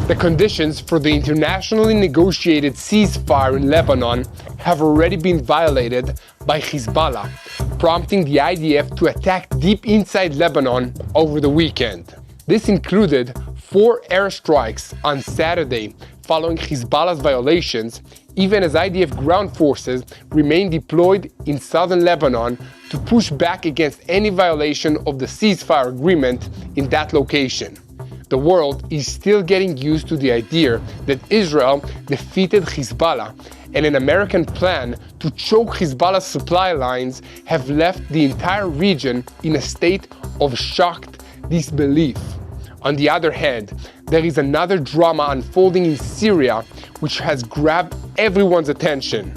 The conditions for the internationally negotiated ceasefire in Lebanon have already been violated by Hezbollah, prompting the IDF to attack deep inside Lebanon over the weekend. This included 4 airstrikes on Saturday following Hezbollah's violations, even as IDF ground forces remain deployed in southern Lebanon to push back against any violation of the ceasefire agreement in that location. The world is still getting used to the idea that Israel defeated Hezbollah, and an American plan to choke Hezbollah's supply lines have left the entire region in a state of shocked disbelief. On the other hand, there is another drama unfolding in Syria which has grabbed everyone's attention.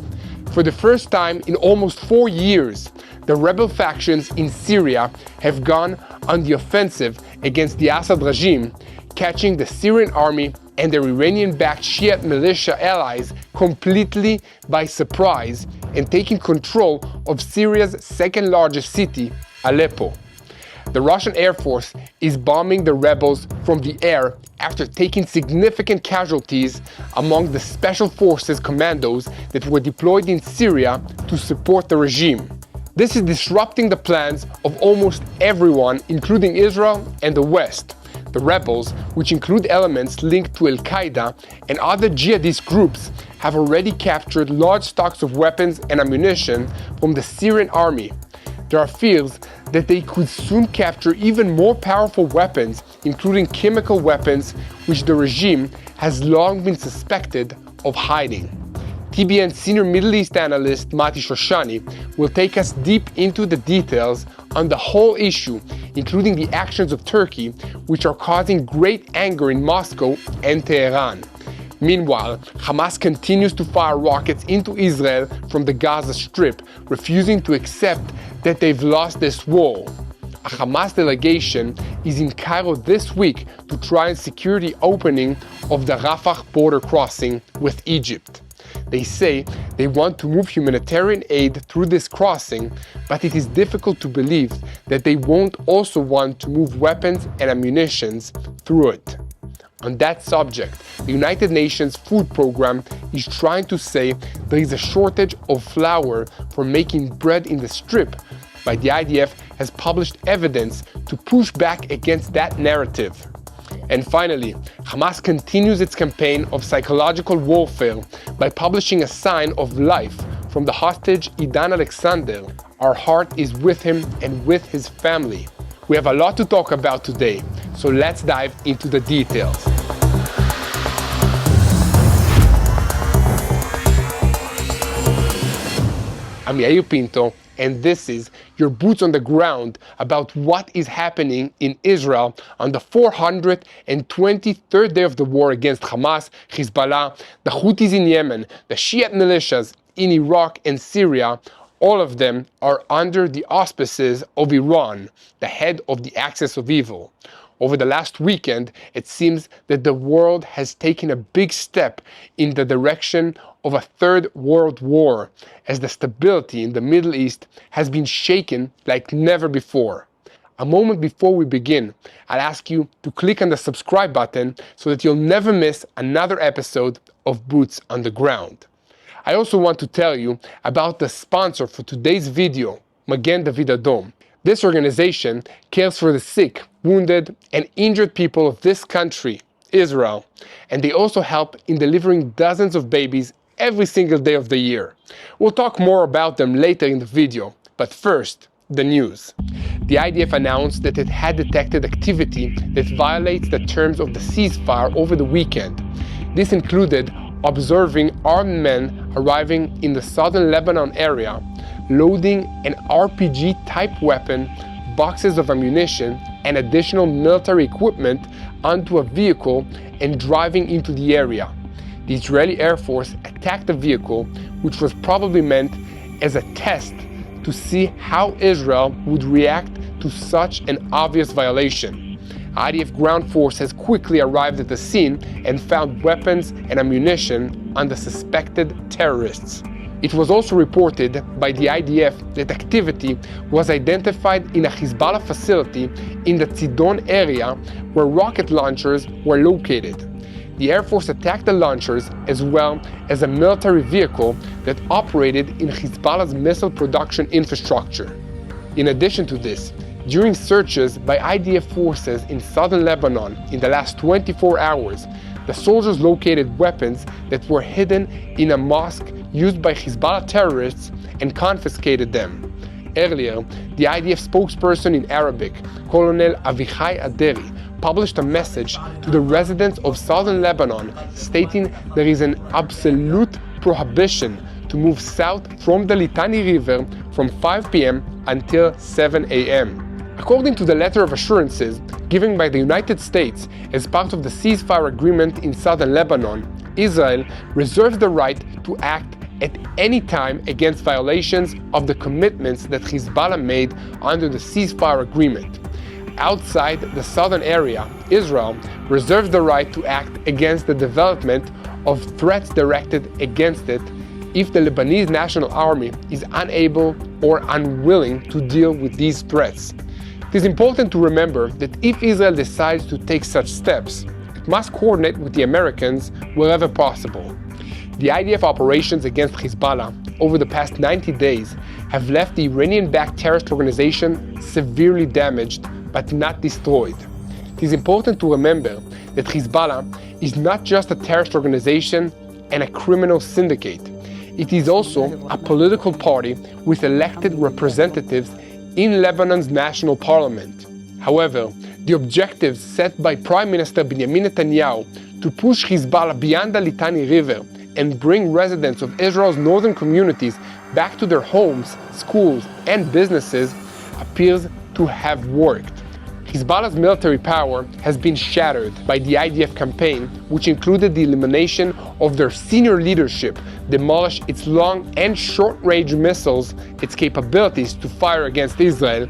For the first time in almost 4 years, the rebel factions in Syria have gone on the offensive against the Assad regime, catching the Syrian army and their Iranian-backed Shiite militia allies completely by surprise and taking control of Syria's second-largest city, Aleppo. The Russian Air Force is bombing the rebels from the air after taking significant casualties among the Special Forces commandos that were deployed in Syria to support the regime. This is disrupting the plans of almost everyone, including Israel and the West. The rebels, which include elements linked to Al-Qaeda and other jihadist groups, have already captured large stocks of weapons and ammunition from the Syrian army. There are fears that they could soon capture even more powerful weapons, including chemical weapons, which the regime has long been suspected of hiding. TBN senior Middle East analyst Mati Shoshani will take us deep into the details on the whole issue, including the actions of Turkey, which are causing great anger in Moscow and Tehran. Meanwhile, Hamas continues to fire rockets into Israel from the Gaza Strip, refusing to accept that they've lost this war. A Hamas delegation is in Cairo this week to try and secure the opening of the Rafah border crossing with Egypt. They say they want to move humanitarian aid through this crossing, but it is difficult to believe that they won't also want to move weapons and ammunition through it. On that subject, the United Nations Food Program is trying to say there is a shortage of flour for making bread in the Strip, but the IDF has published evidence to push back against that narrative. And finally, Hamas continues its campaign of psychological warfare by publishing a sign of life from the hostage Idan Alexander. Our heart is with him and with his family. We have a lot to talk about today, so let's dive into the details. I'm Yair Pinto, and this is your boots on the ground about what is happening in Israel on the 423rd day of the war against Hamas, Hezbollah, the Houthis in Yemen, the Shiite militias in Iraq and Syria. All of them are under the auspices of Iran, the head of the axis of evil. Over the last weekend, it seems that the world has taken a big step in the direction of a third world war, as the stability in the Middle East has been shaken like never before. A moment before we begin, I'll ask you to click on the subscribe button so that you'll never miss another episode of Boots on the Ground. I also want to tell you about the sponsor for today's video, Magen David Adom. This organization cares for the sick, wounded, and injured people of this country, Israel, and they also help in delivering dozens of babies every single day of the year. We'll talk more about them later in the video, but first, the news. The IDF announced that it had detected activity that violates the terms of the ceasefire over the weekend. This included observing armed men arriving in the southern Lebanon area, loading an RPG-type weapon, boxes of ammunition, and additional military equipment onto a vehicle and driving into the area. The Israeli Air Force attacked the vehicle, which was probably meant as a test to see how Israel would react to such an obvious violation. IDF ground force has quickly arrived at the scene and found weapons and ammunition on the suspected terrorists. It was also reported by the IDF that activity was identified in a Hezbollah facility in the Tzidon area where rocket launchers were located. The the Air Force attacked the launchers as well as a military vehicle that operated in Hezbollah's missile production infrastructure. In addition to this, during searches by IDF forces in southern Lebanon in the last 24 hours, the soldiers located weapons that were hidden in a mosque used by Hezbollah terrorists and confiscated them. Earlier, the IDF spokesperson in Arabic, Colonel Avichai Aderi, published a message to the residents of southern Lebanon stating there is an absolute prohibition to move south from the Litani River from 5 p.m. until 7 a.m. According to the letter of assurances given by the United States as part of the ceasefire agreement in southern Lebanon, Israel reserves the right to act at any time against violations of the commitments that Hezbollah made under the ceasefire agreement. Outside the southern area, Israel reserves the right to act against the development of threats directed against it if the Lebanese National Army is unable or unwilling to deal with these threats. It is important to remember that if Israel decides to take such steps, it must coordinate with the Americans wherever possible. The IDF operations against Hezbollah over the past 90 days have left the Iranian-backed terrorist organization severely damaged but not destroyed. It is important to remember that Hezbollah is not just a terrorist organization and a criminal syndicate. It is also a political party with elected representatives in Lebanon's national parliament. However, the objectives set by Prime Minister Benjamin Netanyahu to push Hezbollah beyond the Litani River and bring residents of Israel's northern communities back to their homes, schools, and businesses appears to have worked. Hezbollah's military power has been shattered by the IDF campaign, which included the elimination of their senior leadership, demolish its long and short-range missiles, its capabilities to fire against Israel,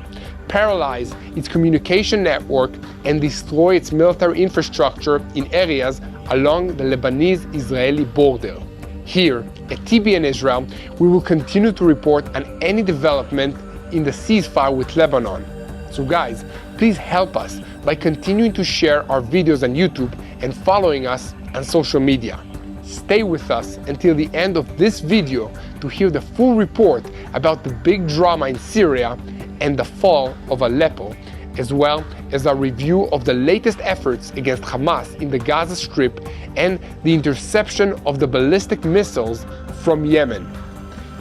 paralyze its communication network, and destroy its military infrastructure in areas along the Lebanese-Israeli border. Here, at TBN Israel, we will continue to report on any development in the ceasefire with Lebanon. So guys, please help us by continuing to share our videos on YouTube and following us on social media. Stay with us until the end of this video to hear the full report about the big drama in Syria and the fall of Aleppo, as well as a review of the latest efforts against Hamas in the Gaza Strip and the interception of the ballistic missiles from Yemen.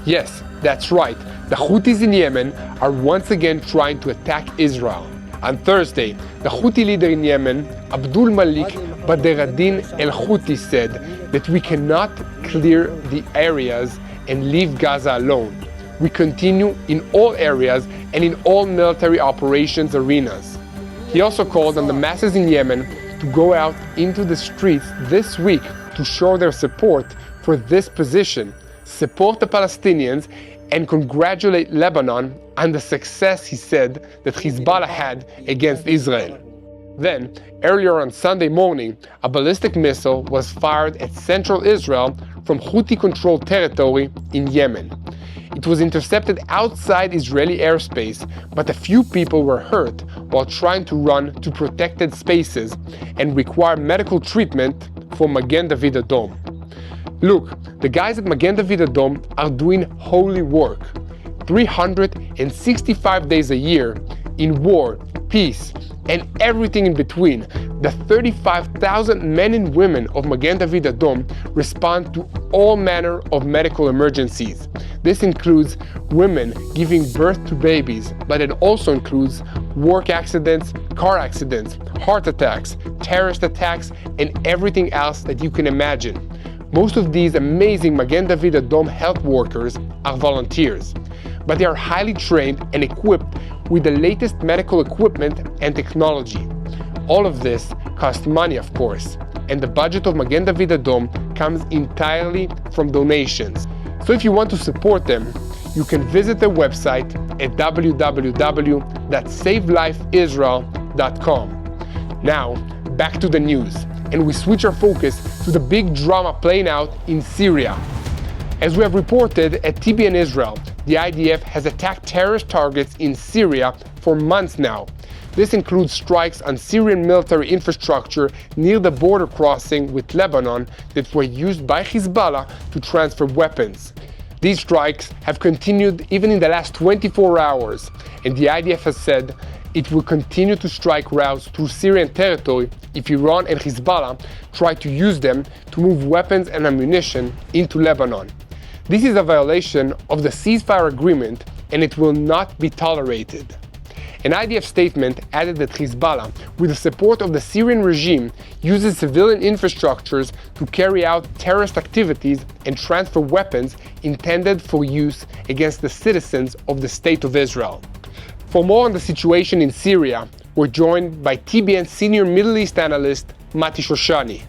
Yes, that's right, the Houthis in Yemen are once again trying to attack Israel. On Thursday, the Houthi leader in Yemen, Abdul Malik Badreddin el-Houthi, said that we cannot clear the areas and leave Gaza alone. We continue in all areas and in all military operations arenas. He also called on the masses in Yemen to go out into the streets this week to show their support for this position, support the Palestinians, and congratulate Lebanon on the success, he said, that Hezbollah had against Israel. Then, earlier on Sunday morning, a ballistic missile was fired at central Israel from Houthi-controlled territory in Yemen. It was intercepted outside Israeli airspace, but a few people were hurt while trying to run to protected spaces and require medical treatment from Magen David Adom. Look, the guys at Magen David Adom are doing holy work. 365 days a year, in war, peace, and everything in between, the 35,000 men and women of Magen David Adom respond to all manner of medical emergencies. This includes women giving birth to babies, but it also includes work accidents, car accidents, heart attacks, terrorist attacks, and everything else that you can imagine. Most of these amazing Magen David Adom health workers are volunteers, but they are highly trained and equipped with the latest medical equipment and technology. All of this costs money, of course, and the budget of Magen David Adom comes entirely from donations. So if you want to support them, you can visit their website at www.savelifeisrael.com. Now, back to the news, and we switch our focus to the big drama playing out in Syria. As we have reported at TBN Israel, the IDF has attacked terrorist targets in Syria for months now. This includes strikes on Syrian military infrastructure near the border crossing with Lebanon that were used by Hezbollah to transfer weapons. These strikes have continued even in the last 24 hours, and the IDF has said it will continue to strike routes through Syrian territory if Iran and Hezbollah try to use them to move weapons and ammunition into Lebanon. This is a violation of the ceasefire agreement, and it will not be tolerated. An IDF statement added that Hezbollah, with the support of the Syrian regime, uses civilian infrastructures to carry out terrorist activities and transfer weapons intended for use against the citizens of the State of Israel. For more on the situation in Syria, we're joined by TBN senior Middle East analyst Mati Shoshani.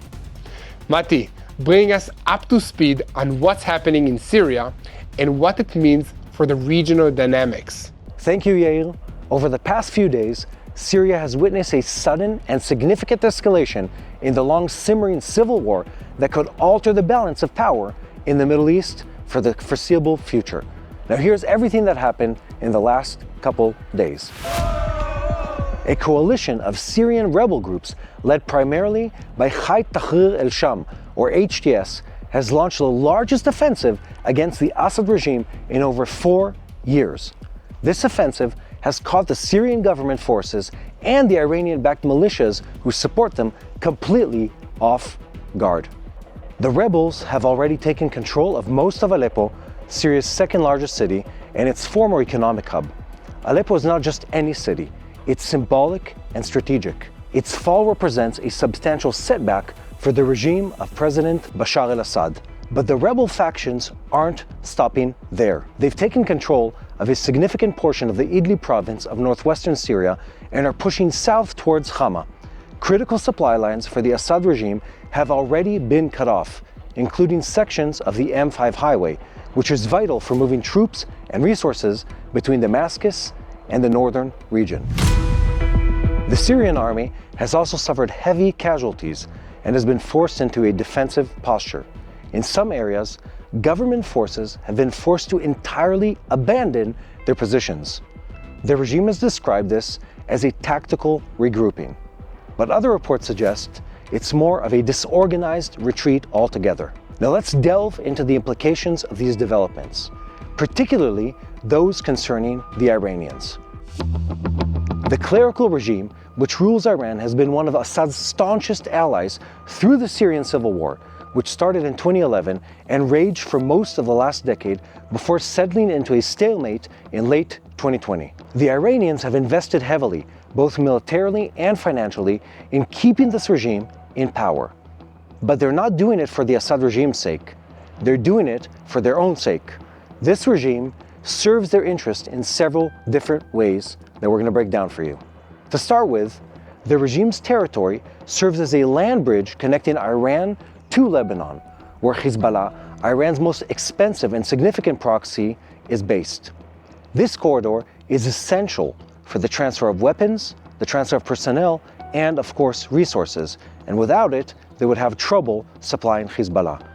Mati, bring us up to speed on what's happening in Syria and what it means for the regional dynamics. Thank you, Yair. Over the past few days, Syria has witnessed a sudden and significant escalation in the long simmering civil war that could alter the balance of power in the Middle East for the foreseeable future. Now here's everything that happened in the last couple days. A coalition of Syrian rebel groups, led primarily by Hayat Tahrir el-Sham, or HTS, has launched the largest offensive against the Assad regime in over 4 years. This offensive has caught the Syrian government forces and the Iranian-backed militias who support them completely off guard. The rebels have already taken control of most of Aleppo, Syria's second largest city, and its former economic hub. Aleppo is not just any city, it's symbolic and strategic. Its fall represents a substantial setback for the regime of President Bashar al-Assad. But the rebel factions aren't stopping there. They've taken control of a significant portion of the Idlib province of northwestern Syria and are pushing south towards Hama. Critical supply lines for the Assad regime have already been cut off, including sections of the M5 highway, which is vital for moving troops and resources between Damascus and the northern region. The Syrian army has also suffered heavy casualties and has been forced into a defensive posture. In some areas, government forces have been forced to entirely abandon their positions. The regime has described this as a tactical regrouping, but other reports suggest it's more of a disorganized retreat altogether. Now let's delve into the implications of these developments, particularly those concerning the Iranians. The clerical regime, which rules Iran, has been one of Assad's staunchest allies through the Syrian civil war, which started in 2011 and raged for most of the last decade before settling into a stalemate in late 2020. The Iranians have invested heavily, both militarily and financially, in keeping this regime in power. But they're not doing it for the Assad regime's sake. They're doing it for their own sake. This regime serves their interest in several different ways that we're going to break down for you. To start with, the regime's territory serves as a land bridge connecting Iran to Lebanon, where Hezbollah, Iran's most expensive and significant proxy, is based. This corridor is essential for the transfer of weapons, the transfer of personnel, and of course resources, and without it, they would have trouble supplying Hezbollah.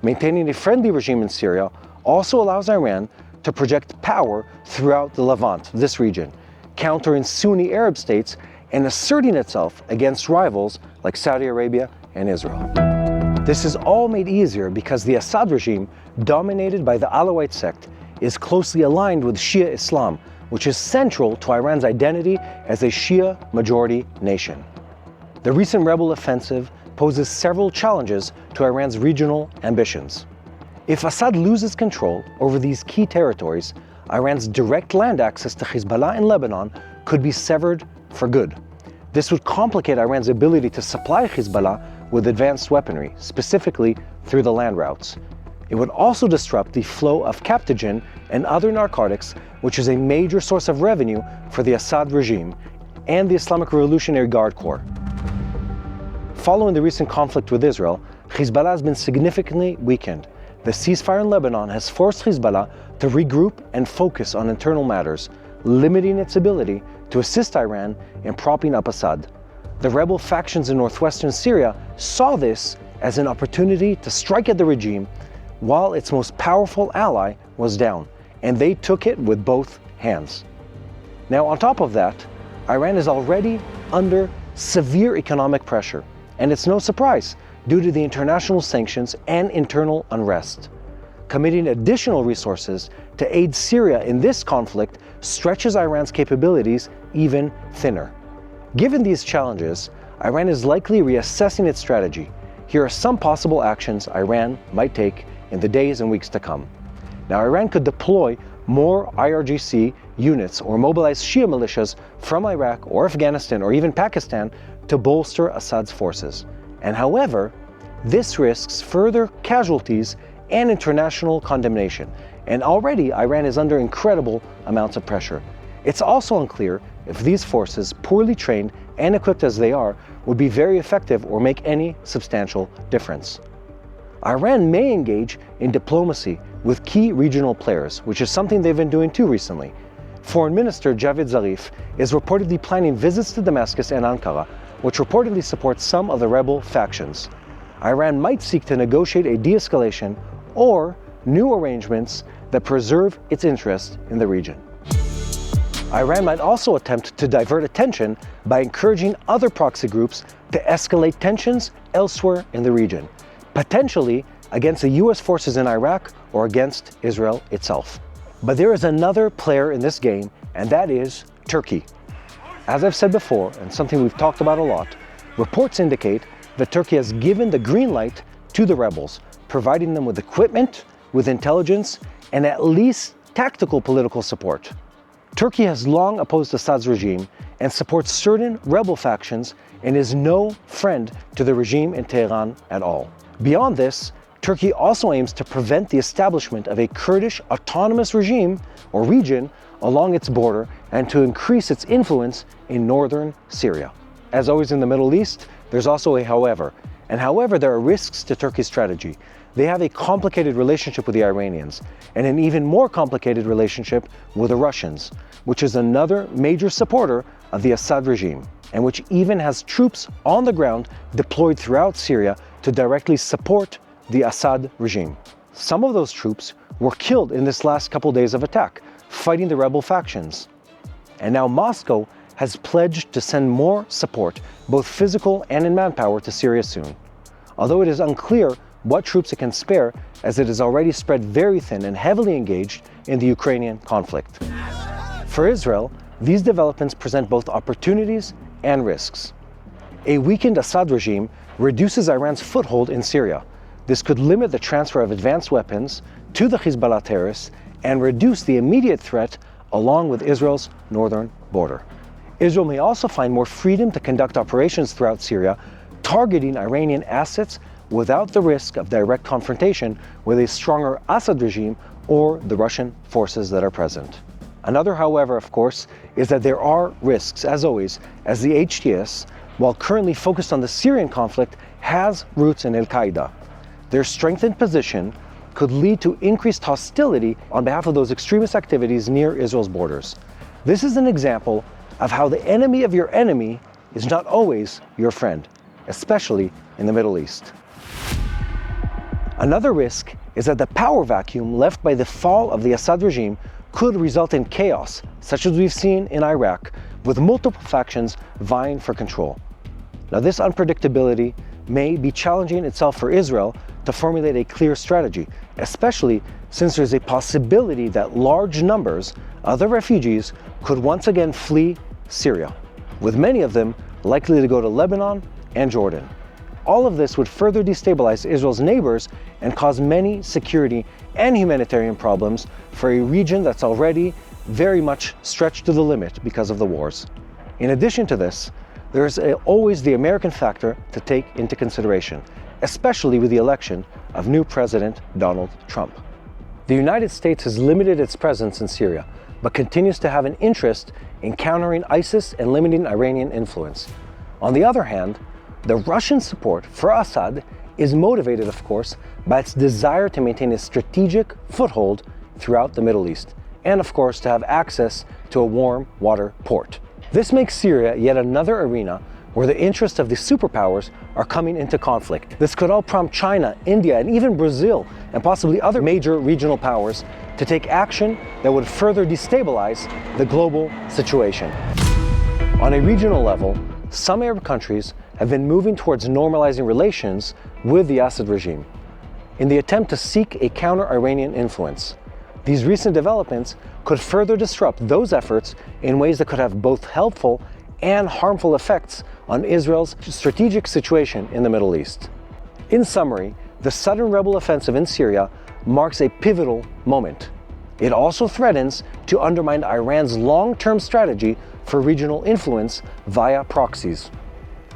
Maintaining a friendly regime in Syria also allows Iran to project power throughout the Levant, this region, countering Sunni Arab states and asserting itself against rivals like Saudi Arabia and Israel. This is all made easier because the Assad regime, dominated by the Alawite sect, is closely aligned with Shia Islam, which is central to Iran's identity as a Shia majority nation. The recent rebel offensive poses several challenges to Iran's regional ambitions. If Assad loses control over these key territories, Iran's direct land access to Hezbollah in Lebanon could be severed for good. This would complicate Iran's ability to supply Hezbollah with advanced weaponry, specifically through the land routes. It would also disrupt the flow of captagen and other narcotics, which is a major source of revenue for the Assad regime and the Islamic Revolutionary Guard Corps. Following the recent conflict with Israel, Hezbollah has been significantly weakened. The ceasefire in Lebanon has forced Hezbollah to regroup and focus on internal matters, limiting its ability to assist Iran in propping up Assad. The rebel factions in northwestern Syria saw this as an opportunity to strike at the regime while its most powerful ally was down, and they took it with both hands. Now, on top of that, Iran is already under severe economic pressure, and it's no surprise due to the international sanctions and internal unrest. Committing additional resources to aid Syria in this conflict stretches Iran's capabilities even thinner. Given these challenges, Iran is likely reassessing its strategy. Here are some possible actions Iran might take in the days and weeks to come. Now, Iran could deploy more IRGC units or mobilize Shia militias from Iraq or Afghanistan or even Pakistan to bolster Assad's forces. And however, this risks further casualties and international condemnation. And already Iran is under incredible amounts of pressure. It's also unclear if these forces, poorly trained and equipped as they are, would be very effective or make any substantial difference. Iran may engage in diplomacy with key regional players, which is something they've been doing too recently. Foreign Minister Javad Zarif is reportedly planning visits to Damascus and Ankara, which reportedly supports some of the rebel factions. Iran might seek to negotiate a de-escalation or new arrangements that preserve its interest in the region. Iran might also attempt to divert attention by encouraging other proxy groups to escalate tensions elsewhere in the region, potentially against the US forces in Iraq or against Israel itself. But there is another player in this game, and that is Turkey. As I've said before, and something we've talked about a lot, reports indicate that Turkey has given the green light to the rebels, providing them with equipment, with intelligence, and at least tactical political support. Turkey has long opposed Assad's regime and supports certain rebel factions and is no friend to the regime in Tehran at all. Beyond this, Turkey also aims to prevent the establishment of a Kurdish autonomous regime or region along its border and to increase its influence in northern Syria. As always in the Middle East, there's also a however. And however, there are risks to Turkey's strategy. They have a complicated relationship with the Iranians and an even more complicated relationship with the Russians, which is another major supporter of the Assad regime and which even has troops on the ground deployed throughout Syria to directly support the Assad regime. Some of those troops were killed in this last couple days of attack, fighting the rebel factions. And now Moscow has pledged to send more support, both physical and in manpower, to Syria soon. Although it is unclear what troops it can spare, as it is already spread very thin and heavily engaged in the Ukrainian conflict. For Israel, these developments present both opportunities and risks. A weakened Assad regime reduces Iran's foothold in Syria. This could limit the transfer of advanced weapons to the Hezbollah terrorists and reduce the immediate threat along with Israel's northern border. Israel may also find more freedom to conduct operations throughout Syria, targeting Iranian assets without the risk of direct confrontation with a stronger Assad regime or the Russian forces that are present. Another, however, of course, is that there are risks, as always, as the HTS, while currently focused on the Syrian conflict, has roots in Al-Qaeda. Their strengthened position could lead to increased hostility on behalf of those extremist activities near Israel's borders. This is an example of how the enemy of your enemy is not always your friend, especially in the Middle East. Another risk is that the power vacuum left by the fall of the Assad regime could result in chaos, such as we've seen in Iraq, with multiple factions vying for control. Now, this unpredictability may be challenging itself for Israel to formulate a clear strategy, especially since there's a possibility that large numbers of the refugees could once again flee Syria, with many of them likely to go to Lebanon and Jordan. All of this would further destabilize Israel's neighbors and cause many security and humanitarian problems for a region that's already very much stretched to the limit because of the wars. In addition to this, there's always the American factor to take into consideration, especially with the election of new President Donald Trump. The United States has limited its presence in Syria, but continues to have an interest in countering ISIS and limiting Iranian influence. On the other hand, the Russian support for Assad is motivated, of course, by its desire to maintain a strategic foothold throughout the Middle East, and of course to have access to a warm water port. This makes Syria yet another arena where the interests of the superpowers are coming into conflict. This could all prompt China, India, and even Brazil, and possibly other major regional powers to take action that would further destabilize the global situation. On a regional level, some Arab countries have been moving towards normalizing relations with the Assad regime in the attempt to seek a counter-Iranian influence. These recent developments could further disrupt those efforts in ways that could have both helpful and harmful effects on Israel's strategic situation in the Middle East. In summary, the sudden rebel offensive in Syria marks a pivotal moment. It also threatens to undermine Iran's long-term strategy for regional influence via proxies.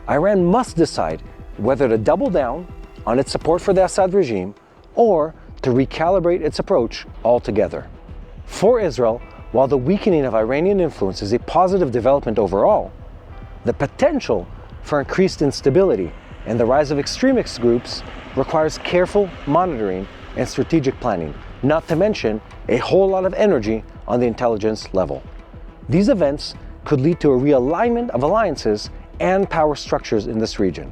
Iran must decide whether to double down on its support for the Assad regime or to recalibrate its approach altogether. For Israel, while the weakening of Iranian influence is a positive development overall, the potential for increased instability and the rise of extremist groups requires careful monitoring and strategic planning, not to mention a whole lot of energy on the intelligence level. These events could lead to a realignment of alliances and power structures in this region.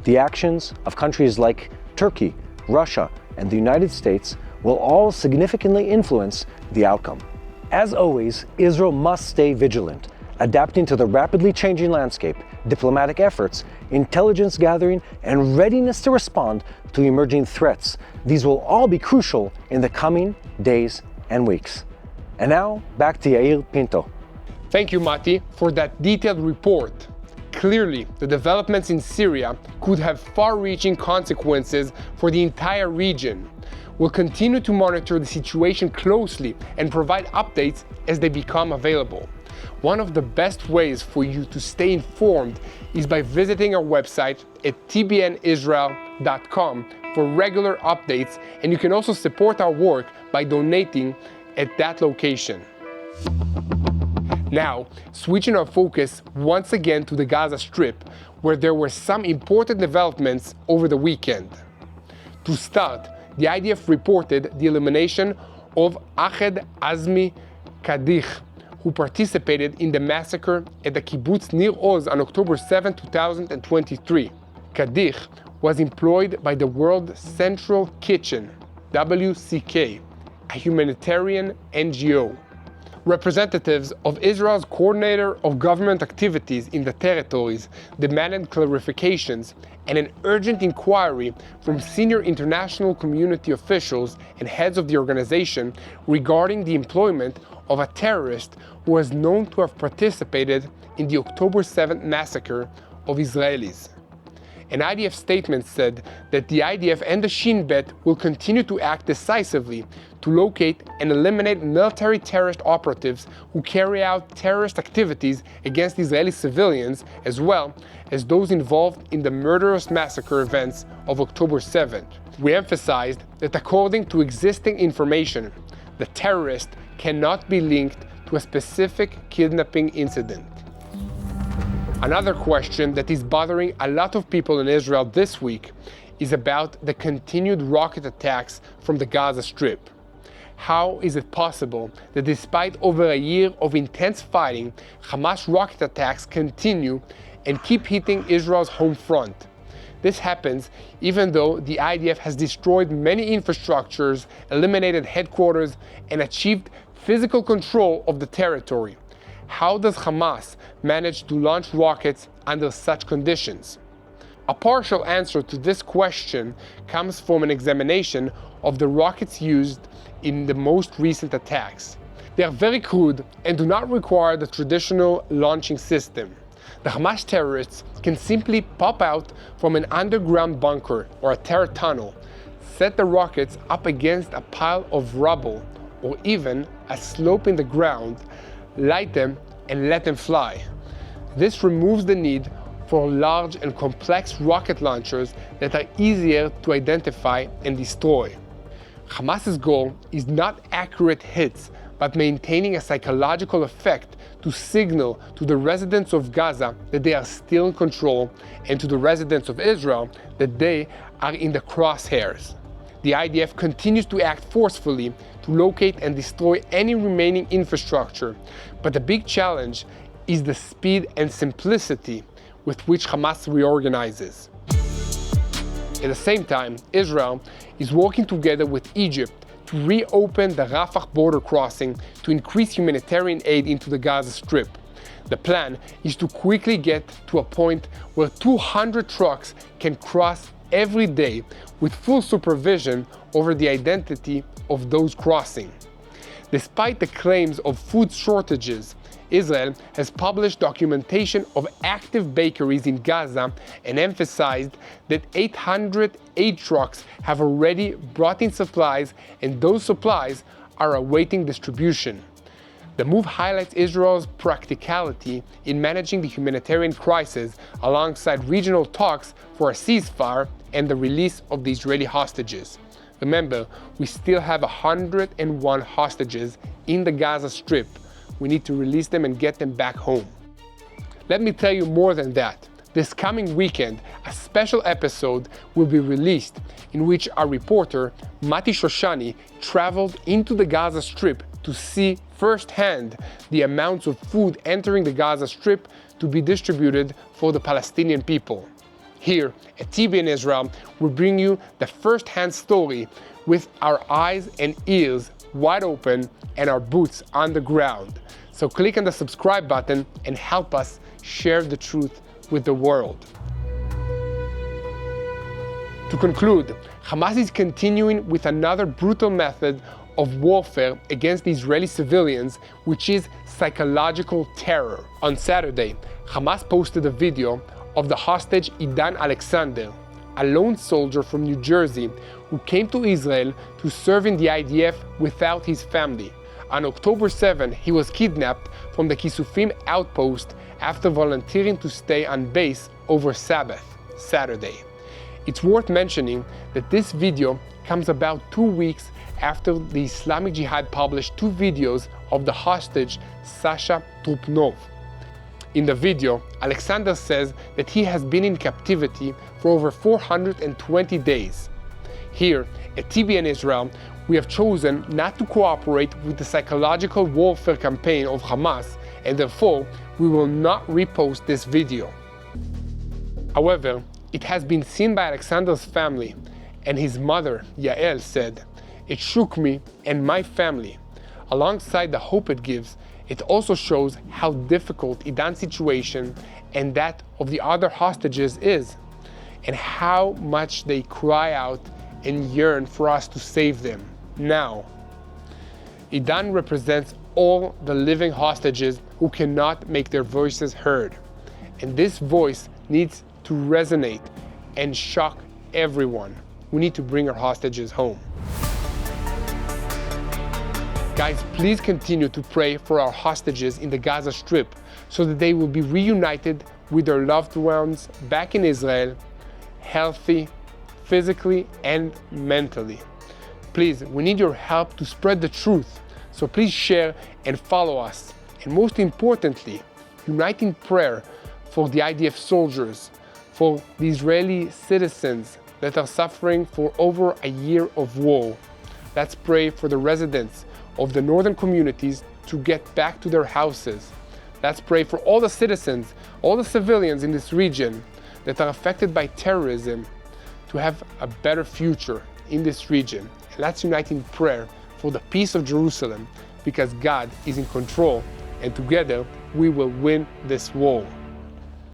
The actions of countries like Turkey, Russia, and the United States will all significantly influence the outcome. As always, Israel must stay vigilant, adapting to the rapidly changing landscape, diplomatic efforts, intelligence gathering, and readiness to respond to emerging threats. These will all be crucial in the coming days and weeks. And now, back to Yair Pinto. Thank you, Mati, for that detailed report. Clearly, the developments in Syria could have far-reaching consequences for the entire region. We'll continue to monitor the situation closely and provide updates as they become available. One of the best ways for you to stay informed is by visiting our website at tbnisrael.com for regular updates, and you can also support our work by donating at that location. Now, switching our focus once again to the Gaza Strip, where there were some important developments over the weekend. To start, the IDF reported the elimination of Ahmed Azmi Kadich, who participated in the massacre at the kibbutz Nir Oz on October 7, 2023. Kadich was employed by the World Central Kitchen, WCK, a humanitarian NGO. Representatives of Israel's coordinator of government activities in the territories demanded clarifications and an urgent inquiry from senior international community officials and heads of the organization regarding the employment of a terrorist who was known to have participated in the October 7th massacre of Israelis. An IDF statement said that the IDF and the Shin Bet will continue to act decisively to locate and eliminate military terrorist operatives who carry out terrorist activities against Israeli civilians, as well as those involved in the murderous massacre events of October 7th. We emphasized that according to existing information, the terrorist cannot be linked to a specific kidnapping incident. Another question that is bothering a lot of people in Israel this week is about the continued rocket attacks from the Gaza Strip. How is it possible that despite over a year of intense fighting, Hamas rocket attacks continue and keep hitting Israel's home front? This happens even though the IDF has destroyed many infrastructures, eliminated headquarters, and achieved physical control of the territory. How does Hamas manage to launch rockets under such conditions? A partial answer to this question comes from an examination of the rockets used in the most recent attacks. They are very crude and do not require the traditional launching system. The Hamas terrorists can simply pop out from an underground bunker or a terror tunnel, set the rockets up against a pile of rubble or even a slope in the ground, light them, and let them fly. This removes the need for large and complex rocket launchers that are easier to identify and destroy. Hamas's goal is not accurate hits, but maintaining a psychological effect to signal to the residents of Gaza that they are still in control, and to the residents of Israel that they are in the crosshairs. The IDF continues to act forcefully to locate and destroy any remaining infrastructure, but the big challenge is the speed and simplicity with which Hamas reorganizes. At the same time, Israel is working together with Egypt to reopen the Rafah border crossing to increase humanitarian aid into the Gaza Strip. The plan is to quickly get to a point where 200 trucks can cross every day with full supervision over the identity of those crossing. Despite the claims of food shortages, Israel has published documentation of active bakeries in Gaza and emphasized that 800 aid trucks have already brought in supplies, and those supplies are awaiting distribution. The move highlights Israel's practicality in managing the humanitarian crisis alongside regional talks for a ceasefire and the release of the Israeli hostages. Remember, we still have 101 hostages in the Gaza Strip. We need to release them and get them back home. Let me tell you more than that. This coming weekend, a special episode will be released in which our reporter, Mati Shoshani, traveled into the Gaza Strip to see firsthand the amounts of food entering the Gaza Strip to be distributed for the Palestinian people. Here at TBN Israel, we bring you the first-hand story with our eyes and ears wide open and our boots on the ground. So click on the subscribe button and help us share the truth with the world. To conclude, Hamas is continuing with another brutal method of warfare against the Israeli civilians, which is psychological terror. On Saturday, Hamas posted a video of the hostage Idan Alexander, a lone soldier from New Jersey who came to Israel to serve in the IDF without his family. On October 7, he was kidnapped from the Kisufim outpost after volunteering to stay on base over Sabbath, Saturday. It's worth mentioning that this video comes about 2 weeks after the Islamic Jihad published 2 videos of the hostage Sasha Trupnov. In the video, Alexander says that he has been in captivity for over 420 days. Here at TBN Israel, we have chosen not to cooperate with the psychological warfare campaign of Hamas, and therefore we will not repost this video. However, it has been seen by Alexander's family, and his mother, Yair, said, "It shook me and my family. Alongside the hope it gives, it also shows how difficult Idan's situation and that of the other hostages is, and how much they cry out and yearn for us to save them now." Idan represents all the living hostages who cannot make their voices heard, and this voice needs to resonate and shock everyone. We need to bring our hostages home. Guys, please continue to pray for our hostages in the Gaza Strip so that they will be reunited with their loved ones back in Israel, healthy, physically and mentally. Please, we need your help to spread the truth, so please share and follow us. And most importantly, unite in prayer for the IDF soldiers, for the Israeli citizens that are suffering for over a year of war. Let's pray for the residents of the northern communities to get back to their houses. Let's pray for all the citizens, all the civilians in this region that are affected by terrorism to have a better future in this region. And let's unite in prayer for the peace of Jerusalem, because God is in control, and together we will win this war.